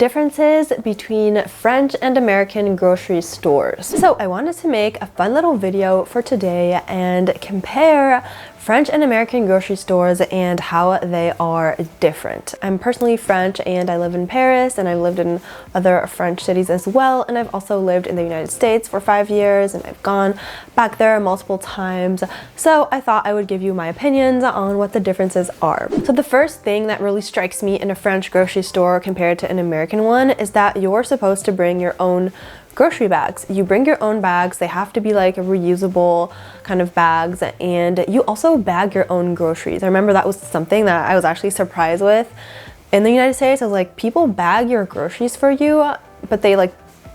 differences between French and American grocery stores. So I wanted to make a fun little video for today and compare French and American grocery stores and how they are different. I'm personally French and I live in Paris, and I've lived in other French cities as well, and I've also lived in the United States for 5 years, and I've gone back there multiple times. So I thought I would give you my opinions on what the differences are. So the first thing that really strikes me in a French grocery store compared to an American one is that you're supposed to bring your own grocery bags. You bring your own bags. They have to be like reusable kind of bags, and you also bag your own groceries. I remember that was something that I was actually surprised with. In the United States, I was like, people bag your groceries for you, but they like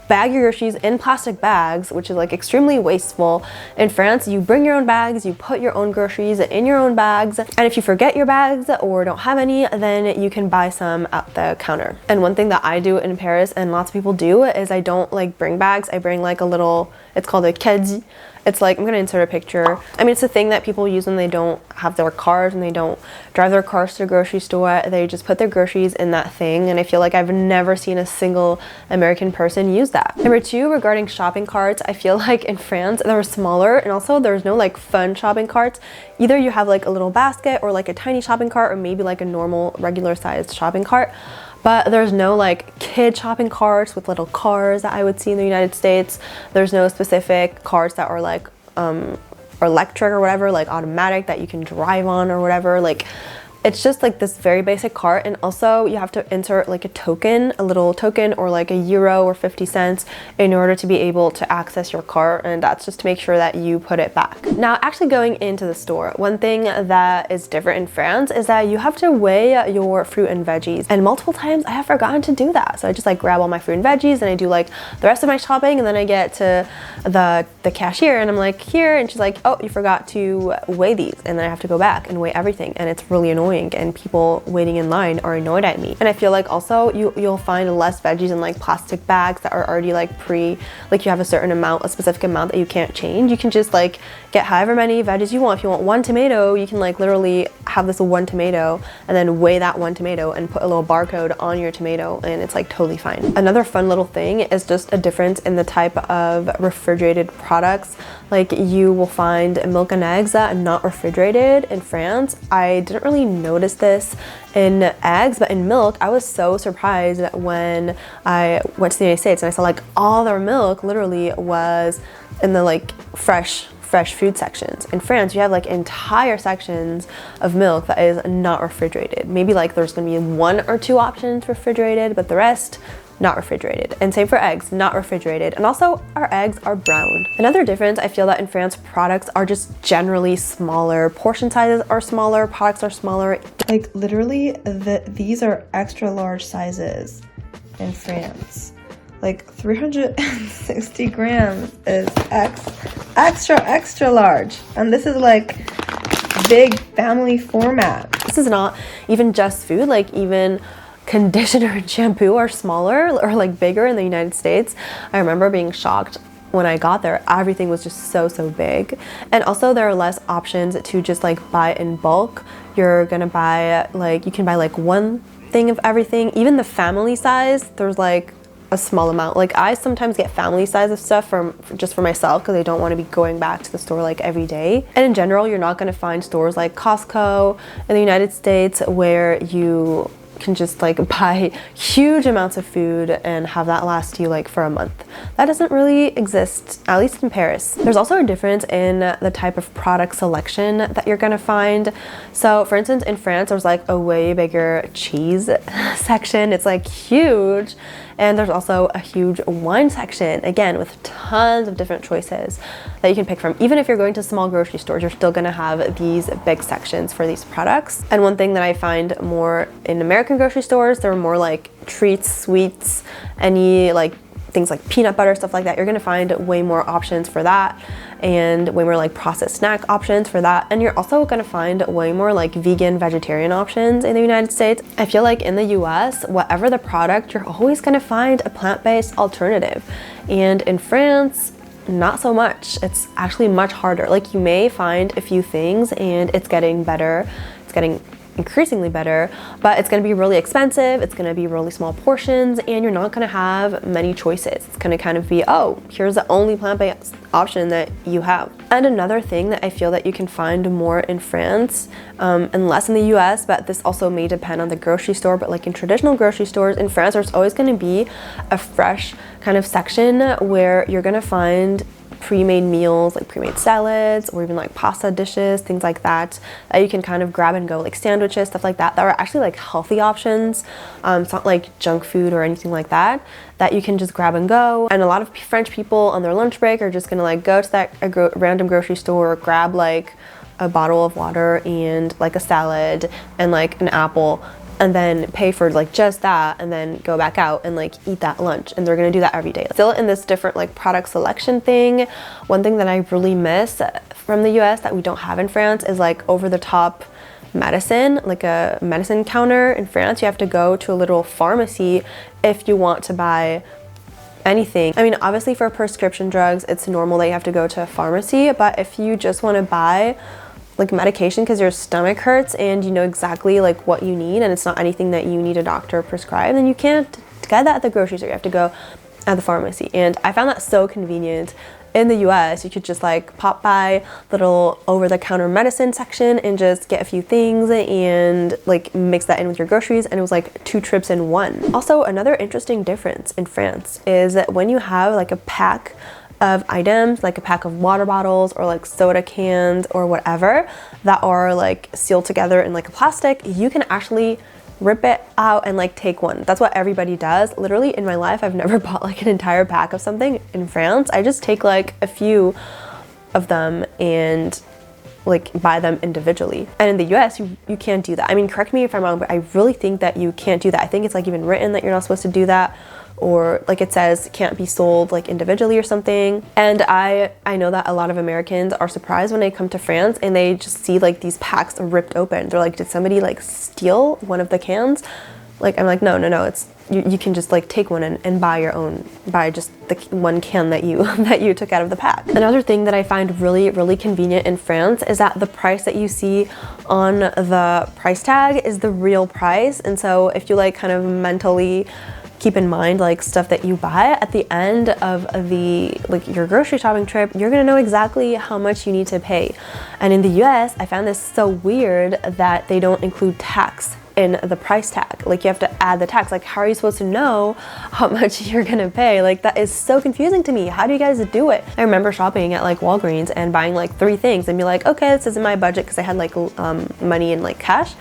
bag your groceries in plastic bags, which is like extremely wasteful. In France, you bring your own bags, you put your own groceries in your own bags, and if you forget your bags or don't have any, then you can buy some at the counter. And one thing that I do in Paris, and lots of people do, is I don't like bring bags. I bring like a little, it's called a caddie. It's like, I'm gonna insert a picture. I mean, it's a thing that people use when they don't have their cars and they don't drive their cars to the grocery store. They just put their groceries in that thing, and I feel like I've never seen a single American person use that. Number two, regarding shopping carts, I feel like in France they're smaller, and also there's no like fun shopping carts. Either you have like a little basket or like a tiny shopping cart, or maybe like a normal regular sized shopping cart. But there's no like kid shopping carts with little cars that I would see in the United States. There's no specific carts that are like electric or whatever, like automatic that you can drive on or whatever. Like, it's just like this very basic cart, and also you have to insert like a token, a little token, or like €1 or 50 cents in order to be able to access your cart, and that's just to make sure that you put it back. Now, actually going into the store, one thing that is different in France is that you have to weigh your fruit and veggies, and multiple times I have forgotten to do that. So I just like grab all my fruit and veggies and I do like the rest of my shopping, and then I get to the cashier and I'm like, here, and she's like, oh, you forgot to weigh these, and then I have to go back and weigh everything, and it's really annoying. And people waiting in line are annoyed at me. And I feel like also you'll find less veggies in like plastic bags that are already like like you have a certain amount, a specific amount that you can't change. You can just like get however many veggies you want. If you want 1 tomato, you can like literally have this 1 tomato and then weigh that 1 tomato and put a little barcode on your tomato, and it's like totally fine. Another fun little thing is just a difference in the type of refrigerated products. Like, you will find milk and eggs that are not refrigerated in France. I didn't really notice this in eggs, but in milk, I was so surprised when I went to the United States and I saw like all their milk literally was in the like fresh food sections. In France, you have like entire sections of milk that is not refrigerated. Maybe like there's gonna be 1 or 2 options refrigerated, but the rest not refrigerated. And same for eggs, not refrigerated. And also our eggs are brown. Another difference, I feel that in France, products are just generally smaller. Portion sizes are smaller, products are smaller. Like literally these are extra large sizes in France. Like 360 grams is extra large. And this is like big family format. This is not even just food, like even conditioner and shampoo are smaller or like bigger in the United States. I remember being shocked when I got there. Everything was just so big. And also there are less options to just like buy in bulk. You're gonna buy like, you can buy like 1 thing of everything. Even the family size, there's like a small amount. Like, I sometimes get family size of stuff just for myself because I don't want to be going back to the store like every day. And in general, you're not going to find stores like Costco in the United States where you can just like buy huge amounts of food and have that last you like for a month. That doesn't really exist, at least in Paris. There's also a difference in the type of product selection that you're gonna find. So for instance, in France, there's like a way bigger cheese section. It's like huge. And there's also a huge wine section, again, with tons of different choices that you can pick from. Even if you're going to small grocery stores, you're still gonna have these big sections for these products. And one thing that I find more in American grocery stores, they're more like treats, sweets, any like things like peanut butter, stuff like that. You're gonna find way more options for that, and way more like processed snack options for that. And you're also gonna find way more like vegan, vegetarian options in the United States. I feel like in the US, whatever the product, you're always gonna find a plant-based alternative. And in France, not so much. It's actually much harder. Like, you may find a few things and it's getting better. It's getting increasingly better, but it's going to be really expensive, it's going to be really small portions, and you're not going to have many choices. It's going to kind of be, oh, here's the only plant-based option that you have. And another thing that I feel that you can find more in France and less in the US, but this also may depend on the grocery store, but like in traditional grocery stores in France, there's always going to be a fresh kind of section where you're going to find pre-made meals, like pre-made salads, or even like pasta dishes, things like that, that you can kind of grab and go, like sandwiches, stuff like that are actually like healthy options. It's not like junk food or anything like that, that you can just grab and go. And a lot of French people on their lunch break are just gonna like go to that random grocery store, grab like a bottle of water and like a salad and like an apple, and then pay for like just that, and then go back out and like eat that lunch. And they're gonna do that every day. Still in this different like product selection thing, one thing that I really miss from the US that we don't have in France is like over-the-top medicine, like a medicine counter. In France, you have to go to a literal pharmacy if you want to buy anything. I mean, obviously for prescription drugs, it's normal that you have to go to a pharmacy, but if you just want to buy like medication because your stomach hurts and you know exactly like what you need and it's not anything that you need a doctor prescribe, then you can't get that at the grocery store. You have to go at the pharmacy. And I found that so convenient. In the US, you could just like pop by little over-the-counter medicine section and just get a few things and like mix that in with your groceries, and it was like 2 trips in one. Also, another interesting difference in France is that when you have like a pack of items, like a pack of water bottles or like soda cans or whatever that are like sealed together in like a plastic, you can actually rip it out and like take one. That's what everybody does. Literally in my life, I've never bought like an entire pack of something in France. I just take like a few of them and like buy them individually. And in the US, you can't do that. I mean, correct me if I'm wrong, but I really think that you can't do that. I think it's like even written that you're not supposed to do that, or like it says can't be sold like individually or something. And I know that a lot of Americans are surprised when they come to France and they just see like these packs ripped open. They're like, did somebody like steal one of the cans? Like, I'm like, no, it's you can just like take one and buy your own, buy just the one can that you that you took out of the pack. Another thing that I find really convenient in France is that the price that you see on the price tag is the real price. And so if you like kind of mentally keep in mind like stuff that you buy at the end of the like your grocery shopping trip, you're gonna know exactly how much you need to pay. And in the US, I found this so weird that they don't include tax in the price tag. Like you have to add the tax. Like how are you supposed to know how much you're gonna pay? Like that is so confusing to me. How do you guys do it? I remember shopping at like Walgreens and buying like 3 things and be like, okay, this is in my budget because I had like money in like cash.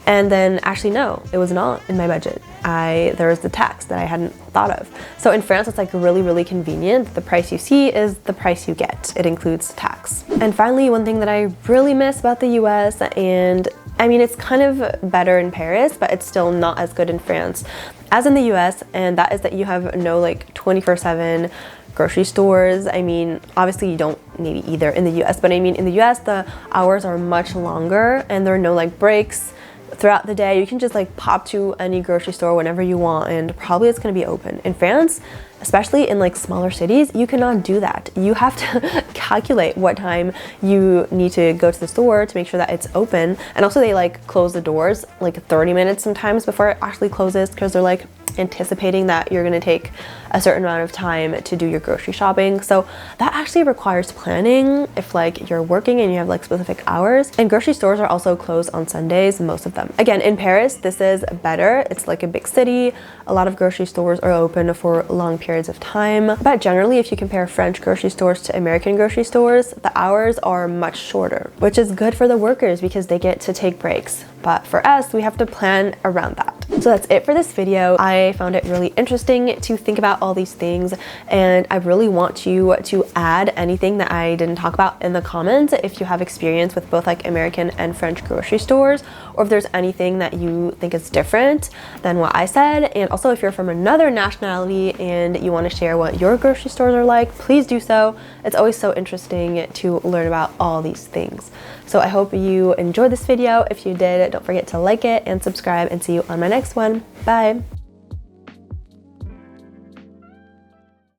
And then actually no, it was not in my budget. There was the tax that I hadn't thought of. So in France, it's like really convenient. The price you see is the price you get. It includes tax. And finally, one thing that I really miss about the US, and I mean, it's kind of better in Paris, but it's still not as good in France as in the US, and that is that you have no like 24/7 grocery stores. I mean, obviously you don't maybe either in the US, but I mean, in the US, the hours are much longer and there are no like breaks throughout the day. You can just like pop to any grocery store whenever you want and probably it's going to be open. In France, especially in like smaller cities, you cannot do that. You have to calculate what time you need to go to the store to make sure that it's open. And also they like close the doors like 30 minutes sometimes before it actually closes because they're like anticipating that you're going to take a certain amount of time to do your grocery shopping. So that actually requires planning if like you're working and you have like specific hours. And grocery stores are also closed on Sundays, most of them. Again, in Paris, this is better. It's like a big city. A lot of grocery stores are open for long periods of time. But generally, if you compare French grocery stores to American grocery stores, the hours are much shorter, which is good for the workers because they get to take breaks. But for us, we have to plan around that. So that's it for this video. I found it really interesting to think about all these things, and I really want you to add anything that I didn't talk about in the comments if you have experience with both like American and French grocery stores, or if there's anything that you think is different than what I said. And also if you're from another nationality and you want to share what your grocery stores are like, please do so. It's always so interesting to learn about all these things. So I hope you enjoyed this video. If you did, don't forget to like it and subscribe, and see you on my next one. Bye.